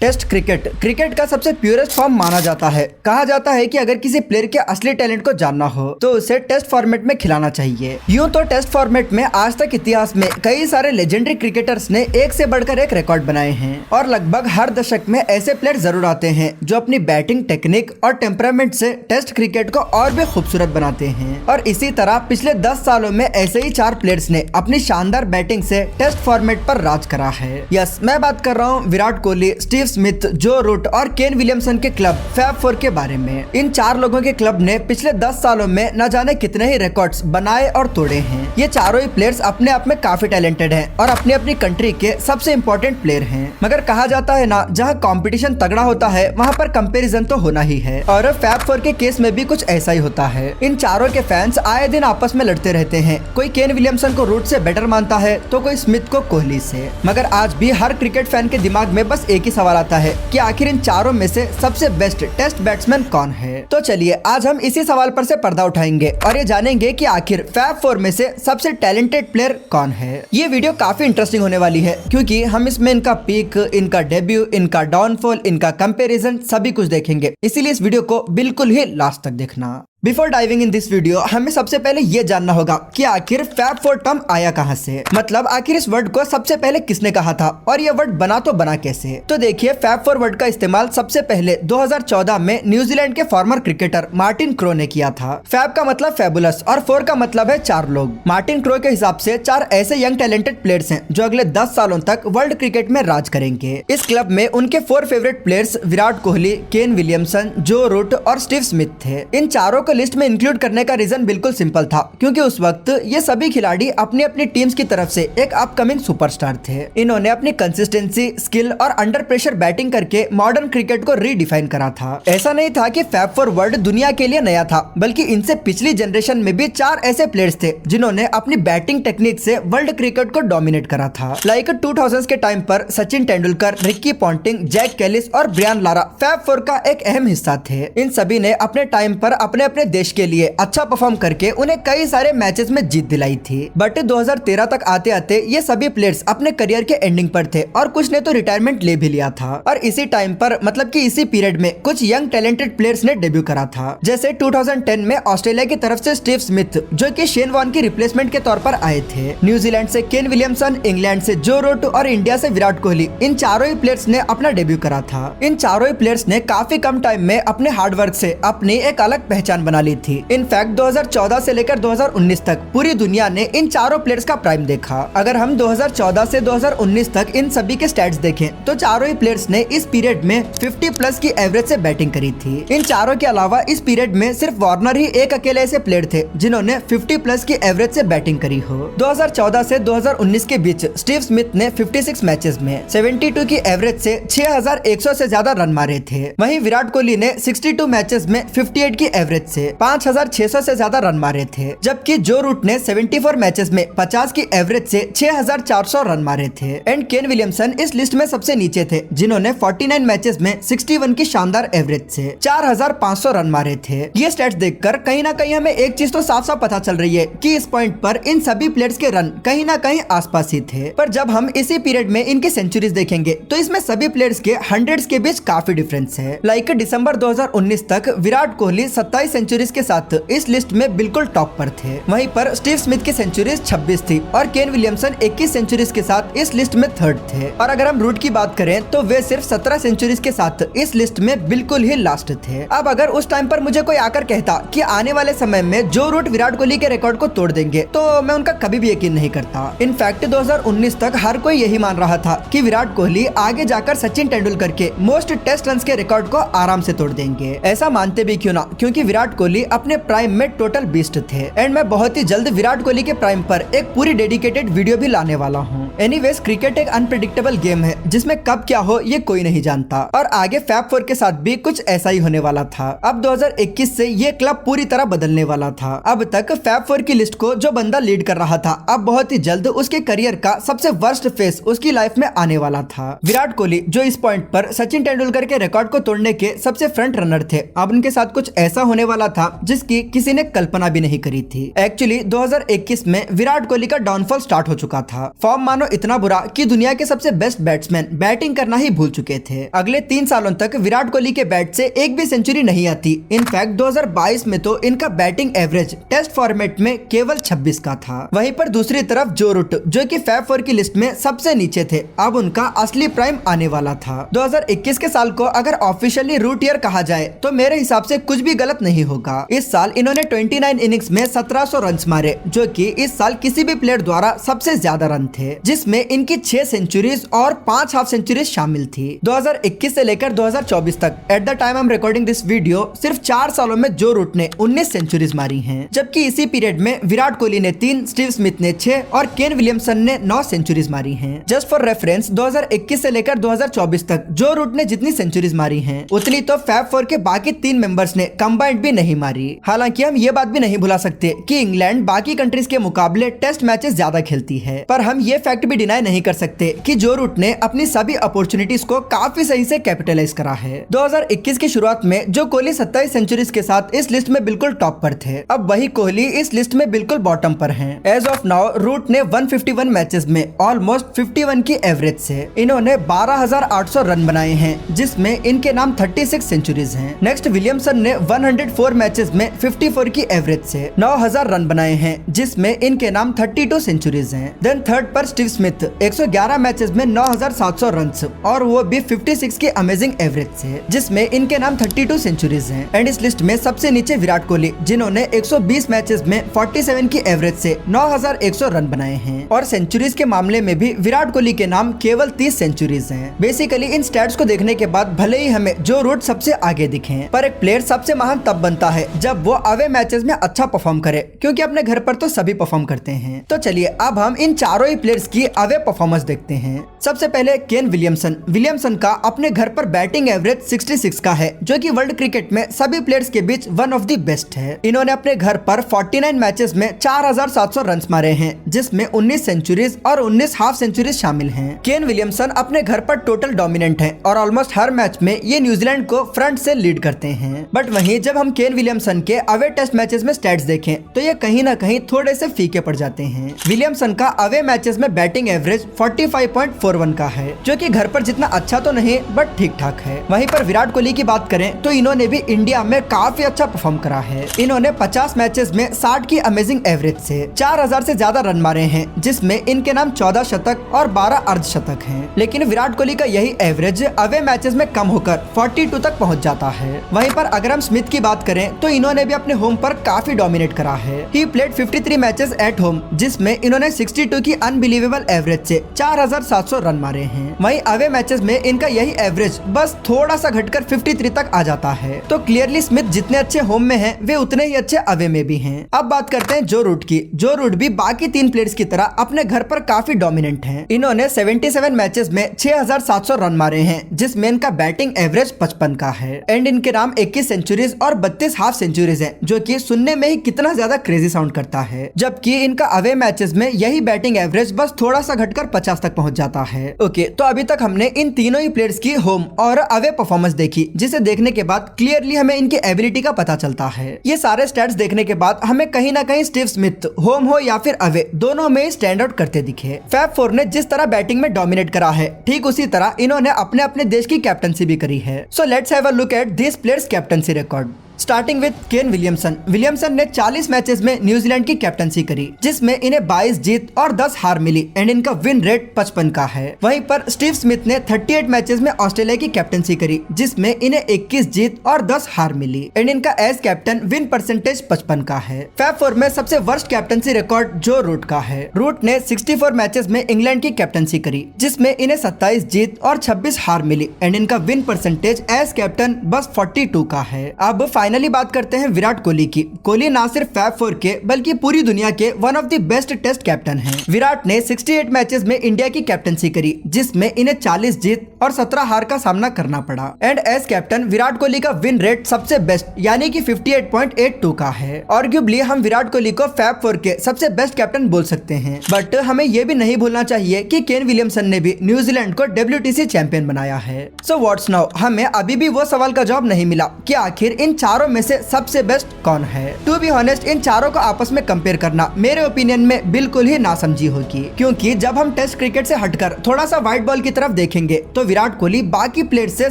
Test cricket cricket का सबसे purest form माना जाता है। कहा जाता है कि अगर किसी प्लेयर के असली टैलेंट को जानना हो तो उसे टेस्ट फॉर्मेट में खिलाना चाहिए। यूं तो टेस्ट फॉर्मेट में आज तक इतिहास में कई सारे लेजेंडरी क्रिकेटर्स ने एक से बढ़कर एक रिकॉर्ड बनाए हैं और लगभग हर दशक में ऐसे प्लेयर जरूर आते हैं जो अपनी बैटिंग टेक्निक और टेम्परामेंट से टेस्ट क्रिकेट को और भी खूबसूरत बनाते हैं। और इसी तरह पिछले 10 सालों में ऐसे ही 4 प्लेयर्स ने अपनी शानदार बैटिंग से टेस्ट फॉर्मेट पर राज करा है। यस, मैं बात कर रहा हूँ विराट कोहली, स्टीव स्मिथ, जो रूट और केन विलियमसन के क्लब फैब 4 के बारे में। इन 4 लोगों के क्लब ने पिछले 10 सालों में न जाने कितने ही रिकॉर्ड्स बनाए और तोड़े हैं। ये चारों ही प्लेयर्स अपने आप में काफी टैलेंटेड हैं और अपनी अपनी कंट्री के सबसे इम्पोर्टेंट प्लेयर हैं। मगर कहा जाता है ना, जहाँ कंपटीशन तगड़ा होता है वहाँ पर कंपैरिजन तो होना ही है और फैब 4 के केस में भी कुछ ऐसा ही होता है। इन चारों के फैंस आए दिन आपस में लड़ते रहते हैं। कोई केन विलियमसन को रूट से बेटर मानता है तो कोई स्मिथ को कोहली से। मगर आज भी हर क्रिकेट फैन के दिमाग में बस एक ही सवाल आता है कि आखिर इन चारों में से सबसे बेस्ट टेस्ट बैट्समैन कौन है। तो चलिए आज हम इसी सवाल पर से पर्दा उठाएंगे और ये जानेंगे कि आखिर फैब 4 में से सबसे टैलेंटेड प्लेयर कौन है। ये वीडियो काफी इंटरेस्टिंग होने वाली है क्योंकि हम इसमें इनका पीक, इनका डेब्यू, इनका डाउनफॉल, इनका कंपैरिजन सभी कुछ देखेंगे। इसीलिए इस वीडियो को बिल्कुल ही लास्ट तक देखना। Before diving in this video हमें सबसे पहले ये जानना होगा कि आखिर फैब 4 टर्म आया कहाँ से, मतलब आखिर इस वर्ड को सबसे पहले किसने कहा था और ये वर्ड बना तो बना कैसे। तो देखिए, फैब 4 वर्ड का इस्तेमाल सबसे पहले 2014 में न्यूजीलैंड के फॉर्मर क्रिकेटर मार्टिन क्रो ने किया था। फैब का मतलब फैबुलस और 4 का मतलब है 4 लोग। मार्टिन क्रो के हिसाब से 4 ऐसे यंग टैलेंटेड प्लेयर्स हैं जो अगले 10 सालों तक वर्ल्ड क्रिकेट में राज करेंगे। इस क्लब में उनके 4 favourite players Virat Kohli, Kane Williamson, जो रूट और स्टीव स्मिथ थे। इन चारों को लिस्ट में इंक्लूड करने का रीजन बिल्कुल सिंपल था क्योंकि उस वक्त ये सभी खिलाड़ी अपनी अपनी टीम्स की तरफ से एक अपकमिंग सुपरस्टार थे। इन्होंने अपनी कंसिस्टेंसी, स्किल और अंडर प्रेशर बैटिंग करके मॉडर्न क्रिकेट को रीडिफाइन करा था। ऐसा नहीं था कि फैब 4 वर्ड दुनिया के लिए नया था, बल्कि इनसे पिछली जनरेशन में भी 4 ऐसे प्लेयर्स थे जिन्होंने अपनी बैटिंग टेक्निक से वर्ल्ड क्रिकेट को डोमिनेट करा था। लाइक 2000s के टाइम पर Sachin Tendulkar, Ricky Ponting, Jacques Kallis और ब्रियान लारा फैब 4 का एक अहम हिस्सा थे। इन सभी ने अपने टाइम पर अपने अपने देश के लिए अच्छा परफॉर्म करके उन्हें कई सारे मैचेस में जीत दिलाई थी। बट 2013 तक आते आते ये सभी प्लेयर्स अपने करियर के एंडिंग पर थे और कुछ ने तो रिटायरमेंट ले भी लिया था। और इसी टाइम पर, मतलब कि इसी पीरियड में कुछ यंग टैलेंटेड प्लेयर्स ने डेब्यू करा था। जैसे 2010 में ऑस्ट्रेलिया की तरफ से स्टीव स्मिथ, जो कि शेन वॉर्न की रिप्लेसमेंट के तौर पर आए थे। न्यूजीलैंड से केन विलियमसन, इंग्लैंड से जो रूट और इंडिया से विराट कोहली, इन चारों ही प्लेयर्स ने अपना डेब्यू करा था। इन चारों ही प्लेयर्स ने काफी कम टाइम में अपने हार्डवर्क से अपनी एक अलग पहचान बना ली थी। इनफैक्ट 2014 से लेकर 2019 तक पूरी दुनिया ने इन चारों प्लेयर्स का प्राइम देखा। अगर हम 2014 से 2019 तक इन सभी के स्टैट्स देखें तो चारों ही प्लेयर्स ने इस पीरियड में 50 प्लस की एवरेज से बैटिंग करी थी। इन चारों के अलावा इस पीरियड में सिर्फ वार्नर ही एक अकेले ऐसे प्लेयर थे जिन्होंने 50 प्लस की एवरेज से बैटिंग करी हो। 2014 से 2019 के बीच स्टीव स्मिथ ने 56 मैचेस में 72 की एवरेज से 6100 से ज्यादा रन मारे थे। वहीं विराट कोहली ने 62 मैचेस में 58 की एवरेज से 5600 से ज्यादा रन मारे थे, जबकि जो रूट ने 74 मैचेस में 50 की एवरेज से 6400 रन मारे थे। एंड केन विलियमसन इस लिस्ट में सबसे नीचे थे जिन्होंने 49 मैचेस में 61 की शानदार एवरेज से 4500 रन मारे थे। ये स्टैट्स देखकर कहीं ना कहीं हमें एक चीज तो साफ साफ पता चल रही है कि इस पॉइंट पर इन सभी प्लेयर्स के रन कहीं ना कहीं आसपास ही थे। पर जब हम इसी पीरियड में इनकी सेंचुरीज देखेंगे तो इसमें सभी प्लेयर्स के हंड्रेड्स के बीच काफी डिफरेंस है। लाइक दिसंबर 2019 तक विराट कोहली 27 सेंचुरीज के साथ इस लिस्ट में बिल्कुल टॉप पर थे। वहीं पर स्टीव स्मिथ की सेंचुरीज 26 थी और केन विलियमसन 21 सेंचुरीज के साथ इस लिस्ट में थर्ड थे। और अगर हम रूट की बात करें तो वे सिर्फ 17 सेंचुरीज के साथ इस लिस्ट में बिल्कुल ही लास्ट थे। अब अगर उस टाइम पर मुझे कोई आकर कहता कि आने वाले समय में जो रूट विराट कोहली के रिकॉर्ड को तोड़ देंगे तो मैं उनका कभी भी यकीन नहीं करता। इनफैक्ट 2019 तक हर कोई यही मान रहा था कि विराट कोहली आगे जाकर सचिन तेंदुलकर के मोस्ट टेस्ट रन के रिकॉर्ड को आराम से तोड़ देंगे। ऐसा मानते भी क्यों ना, क्योंकि विराट कोहली अपने प्राइम में टोटल बीस्ट थे। एंड मैं बहुत ही जल्द विराट कोहली के प्राइम पर एक पूरी डेडिकेटेड वीडियो भी लाने वाला हूँ। एनीवेज, क्रिकेट एक अनप्रेडिक्टेबल गेम है जिसमें कब क्या हो ये कोई नहीं जानता और आगे फैब 4 के साथ भी कुछ ऐसा ही होने वाला था। अब 2021 से ये क्लब पूरी तरह बदलने वाला था। अब तक फैब 4 की लिस्ट को जो बंदा लीड कर रहा था, अब बहुत ही जल्द उसके करियर का सबसे वर्स्ट फेस उसकी लाइफ में आने वाला था। विराट कोहली, जो इस पॉइंट पर सचिन तेंदुलकर के रिकॉर्ड को तोड़ने के सबसे फ्रंट रनर थे, अब उनके साथ कुछ ऐसा होने वाला वाला था जिसकी किसी ने कल्पना भी नहीं करी थी। एक्चुअली 2021 में विराट कोहली का डाउनफॉल स्टार्ट हो चुका था। फॉर्म मानो इतना बुरा कि दुनिया के सबसे बेस्ट बैट्समैन बैटिंग करना ही भूल चुके थे। अगले 3 सालों तक विराट कोहली के बैट से एक भी सेंचुरी नहीं आती। इनफैक्ट 2022 में तो इनका बैटिंग एवरेज टेस्ट फॉर्मेट में केवल 26 का था। वहीं पर दूसरी तरफ जो रूट जो कि फैब 4 की लिस्ट में सबसे नीचे थे, अब उनका असली प्राइम आने वाला था। 2021 के साल को अगर ऑफिशियली रूट ईयर कहा जाए तो मेरे हिसाब से कुछ भी गलत नहीं होगा। इस साल इन्होंने 29 इनिंग्स में 1700 रन मारे, जो कि इस साल किसी भी प्लेयर द्वारा सबसे ज्यादा रन थे, जिसमें इनकी 6 सेंचुरीज और 5 हाफ सेंचुरीज शामिल थी। 2021 से लेकर 2024 तक at the time I am recording this video सिर्फ 4 सालों में जो रूट ने 19 सेंचुरीज मारी हैं, जबकि इसी पीरियड में विराट कोहली ने 3, स्टीव स्मिथ ने 6 और केन विलियमसन ने 9 सेंचुरीज मारी हैं। जस्ट फॉर रेफरेंस 2021 से लेकर 2024 तक जो रूट ने जितनी सेंचुरीज मारी हैं, उतनी तो फैब 4 के बाकी 3 मेंबर्स ने कंबाइंड भी नहीं मारी। हालांकि हम ये बात भी नहीं भुला सकते कि इंग्लैंड बाकी कंट्रीज के मुकाबले टेस्ट मैचेस ज्यादा खेलती है, पर हम ये फैक्ट भी डिनाई नहीं कर सकते कि जो रूट ने अपनी सभी अपॉर्चुनिटीज को काफी सही से कैपिटलाइज करा है। 2021 की शुरुआत में जो कोहली 27 सेंचुरीज के साथ इस लिस्ट में बिल्कुल टॉप पर थे, अब वही कोहली इस लिस्ट में बिल्कुल बॉटम पर हैं। एज ऑफ नाउ रूट ने 151 मैचेस में ऑलमोस्ट 51 की एवरेज से इन्होंने 12,800 रन बनाए हैं, जिसमें इनके नाम 36 सेंचुरीज हैं। नेक्स्ट विलियमसन ने 104 मैचेस में 54 की एवरेज से 9,000 रन बनाए हैं, जिसमें इनके नाम 32 सेंचुरीज हैं। देन थर्ड पर स्टीव स्मिथ 111 मैचेस में 9,700 रन और वो भी 56 की अमेजिंग एवरेज से, जिसमें इनके नाम 32 सेंचुरीज हैं। एंड इस लिस्ट में सबसे नीचे विराट कोहली, जिन्होंने 120 मैचेस में 47 की एवरेज से 9,100 रन बनाए हैं। और सेंचुरीज के मामले में भी विराट कोहली के नाम केवल 30 सेंचुरीज हैं। बेसिकली इन स्टैट्स को देखने के बाद भले ही हमें जो रूट सबसे आगे दिखे, पर एक प्लेयर सबसे महान तब बनता है जब वो अवे मैचेस में अच्छा परफॉर्म करे, क्योंकि अपने घर पर तो सभी परफॉर्म करते हैं। तो चलिए अब हम इन चारों ही प्लेयर्स की अवे परफॉर्मेंस देखते हैं। सबसे पहले केन विलियमसन का अपने घर पर बैटिंग एवरेज 66 का है, जो कि वर्ल्ड क्रिकेट में सभी प्लेयर्स के बीच वन ऑफ द बेस्ट है। इन्होंने अपने घर पर 49 मैचेस में 4,700 रन मारे हैं, जिसमें 19 सेंचुरीज और 19 हाफ सेंचुरीज शामिल हैं। केन विलियमसन अपने घर पर टोटल डोमिनेंट है और ऑलमोस्ट हर मैच में ये न्यूजीलैंड को फ्रंट से लीड करते हैं। बट वहीं जब हम केन विलियमसन के अवे टेस्ट मैचेस में स्टैट्स देखें तो ये कहीं ना कहीं थोड़े से फीके पड़ जाते हैं। विलियमसन का अवे मैचेस में बैटिंग एवरेज 45.41 का है, जो कि घर पर जितना अच्छा तो नहीं बट ठीक ठाक है। वहीं पर विराट कोहली की बात करें तो इन्होंने भी इंडिया में काफी अच्छा परफॉर्म करा है। इन्होंने 50 मैचेस में 60 की अमेजिंग एवरेज से 4,000 से ज्यादा रन मारे हैं, जिसमें इनके नाम 14 शतक और 12 अर्धशतक हैं। लेकिन विराट कोहली का यही एवरेज अवे मैचेस में कम होकर 42 तक पहुंच जाता है। वहीं पर अगर हम स्मिथ की बात करें तो इन्होंने भी अपने होम पर काफी डोमिनेट करा है। He played 53 matches at home, जिसमें इन्होंने 62 की अनबिलीवेबल एवरेज से 4,700 रन मारे हैं। वहीं अवे मैचेस में इनका यही एवरेज बस थोड़ा सा घटकर 53 तक आ जाता है। तो क्लियरली स्मिथ जितने अच्छे होम में हैं, वे उतने ही अच्छे अवे में भी हैं। अब बात करते हैं जो रूट की। जो रूट भी बाकी 3 प्लेयर्स की तरह अपने घर पर काफी डोमिनेंट हैं। इन्होंने 77 मैचेस में 6,700 रन मारे हैं, जिसमें इनका बैटिंग एवरेज 55 का है। एंड इनके नाम 21 सेंचुरीज और 32 हाफ सेंचुरीज हैं, जो कि सुनने में ही कितना ज्यादा क्रेजी साउंड करता है। जबकि इनका अवे मैचेस में यही बैटिंग एवरेज बस थोड़ा सा घटकर 50 तक पहुंच जाता है। ओके, तो अभी तक हमने इन तीनों ही प्लेयर्स की होम और अवे परफॉर्मेंस देखी, जिसे देखने के बाद क्लियरली हमें इनकी एबिलिटी का पता चलता है। ये सारे स्टैट्स देखने के बाद हमें कहीं ना कहीं स्टीव स्मिथ होम हो या फिर अवे, दोनों में स्टैंड आउट करते दिखे। फैब 4 ने जिस तरह बैटिंग में डोमिनेट करा है, ठीक उसी तरह इन्होंने अपने अपने देश की कैप्टनसी भी करी है। So let's have a look at this players captaincy record. Starting with Kane Williamson ने 40 मैचेस में न्यूजीलैंड की कैप्टनसी करी, जिसमें इन्हें 22 जीत और 10 हार मिली एंड इनका विन रेट 55 का है। वहीं पर स्टीव स्मिथ ने 38 मैचेस में ऑस्ट्रेलिया की कैप्टनसी करी, जिसमें इन्हें 21 जीत और 10 हार मिली एंड इनका एज कैप्टन विन परसेंटेज 55 का है। फैब 4 में सबसे वर्स्ट कैप्टनसी रिकॉर्ड जो रूट का है। रूट ने 64 मैचेस में इंग्लैंड की कैप्टनसी करी, जिसमें इन्हें 27 जीत और 26 हार मिली एंड इनका विन परसेंटेज एज कैप्टन बस 42 का है। अब फाइनली बात करते हैं विराट कोहली की। कोहली ना सिर्फ फैब 4 के बल्कि पूरी दुनिया के one of the best test captain हैं। विराट ने 68 मैचेस में इंडिया की कैप्टनसी करी, जिसमें इन्हें 40 जीत और 17 हार का सामना करना पड़ा and as captain Virat Kohli का विन रेट सबसे बेस्ट यानी कि 58.82 का है। आर्ग्यूबली हम विराट कोहली को फैब 4 के सबसे बेस्ट कैप्टन बोल सकते हैं, बट हमें यह भी नहीं भूलना चाहिए कि केन विलियमसन ने भी न्यूजीलैंड को WTC चैंपियन बनाया है। सो व्हाट्स नाउ, हमें अभी भी वो सवाल का जवाब नहीं मिला कि आखिर इन चारों में से सबसे बेस्ट कौन है। टू बी ऑनेस्ट, इन चारों को आपस में कंपेयर करना मेरे ओपिनियन में बिल्कुल ही नासमझी होगी, क्योंकि जब हम टेस्ट क्रिकेट से हटकर थोड़ा सा व्हाइट बॉल की तरफ देखेंगे तो विराट कोहली बाकी प्लेयर्स से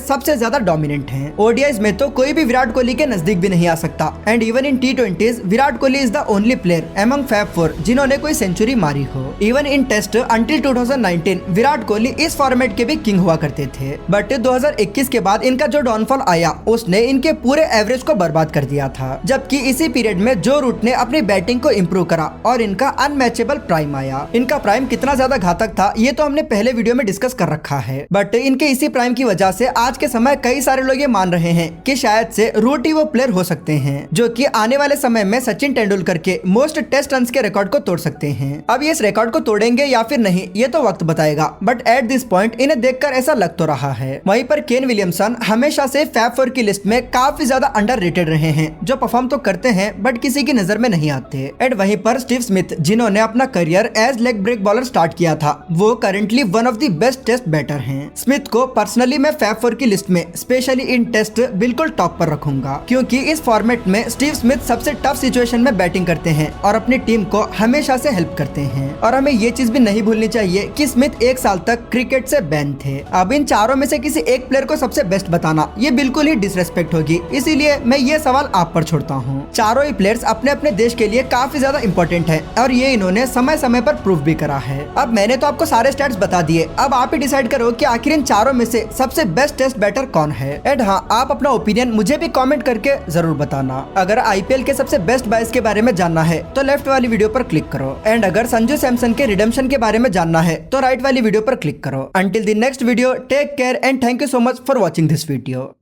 सबसे ज्यादा डोमिनेंट हैं। ओडीआईज में तो कोई भी विराट कोहली के नजदीक भी नहीं आ सकता एंड इवन इन टी20 Virat Kohli is the only player among fab four जिन्होंने कोई सेंचुरी मारी हो। Even in test until 2019 Virat Kohli इस फॉर्मेट के भी किंग हुआ करते थे, बट 2021 के बाद इनका जो डाउनफॉल आया उसने इनके पूरे एवरेज को बर्बाद कर दिया था। जबकि इसी पीरियड में जो रूट ने अपनी बैटिंग को इम्प्रूव करा और इनका अनमैचेबल प्राइम आया। इनका प्राइम कितना ज्यादा घातक था ये तो हमने पहले वीडियो में डिस्कस कर रखा है, बट इनके इसी प्राइम की वजह से आज के समय कई सारे लोग ये मान रहे हैं कि शायद से रूट ही वो प्लेयर हो सकते हैं जो कि आने वाले समय में सचिन तेंदुलकर के मोस्ट टेस्ट रन के रिकॉर्ड को तोड़ सकते हैं। अब ये इस रिकॉर्ड को तोड़ेंगे या फिर नहीं ये तो वक्त बताएगा, बट एट दिस पॉइंट इन्हें देखकर ऐसा लग तो रहा है। वहीं पर केन विलियमसन हमेशा से फैब फोर की लिस्ट में काफी ज्यादा अंडररेटेड रहे हैं, जो परफॉर्म तो करते हैं बट किसी की नजर में नहीं आते। एंड वहीं पर स्टीव स्मिथ जिन्होंने अपना career as leg break bowler start किया था, वो currently one of the best test batter हैं। स्मिथ को पर्सनली मैं फैब फोर की लिस्ट में स्पेशली इन टेस्ट बिल्कुल टॉप पर रखूंगा, क्योंकि इस फॉर्मेट में स्टीव स्मिथ सबसे टफ सिचुएशन में बैटिंग करते हैं और अपनी टीम को हमेशा से हेल्प करते हैं। और हमें ये चीज भी नहीं भूलनी चाहिए कि स्मिथ 1 साल तक क्रिकेट से बैन थे। अब इन चारों में से किसी एक प्लेयर को सबसे बेस्ट बताना ये बिल्कुल ही डिसरेस्पेक्ट होगी, इसीलिए मैं ये सवाल आप पर छोड़ता हूँ। चारों ही प्लेयर्स अपने अपने देश के लिए काफी ज्यादा इंपॉर्टेंट है और ये इन्होंने समय समय पर प्रूव भी करा है। अब मैंने तो आपको सारे स्टैट्स बता दिए, अब आप ही डिसाइड करो कि आखिर इन चारों में से सबसे बेस्ट टेस्ट बैटर कौन है। एंड हाँ, आप अपना ओपिनियन मुझे भी कमेंट करके जरूर बताना। अगर आईपीएल के सबसे बेस्ट बायर्स के बारे में जानना है तो लेफ्ट वाली वीडियो पर क्लिक करो, एंड अगर संजू सैमसन के रिडेम्पशन के बारे में जानना है तो राइट वाली वीडियो पर क्लिक करो। Until the next video, take care and thank you so much for watching this video.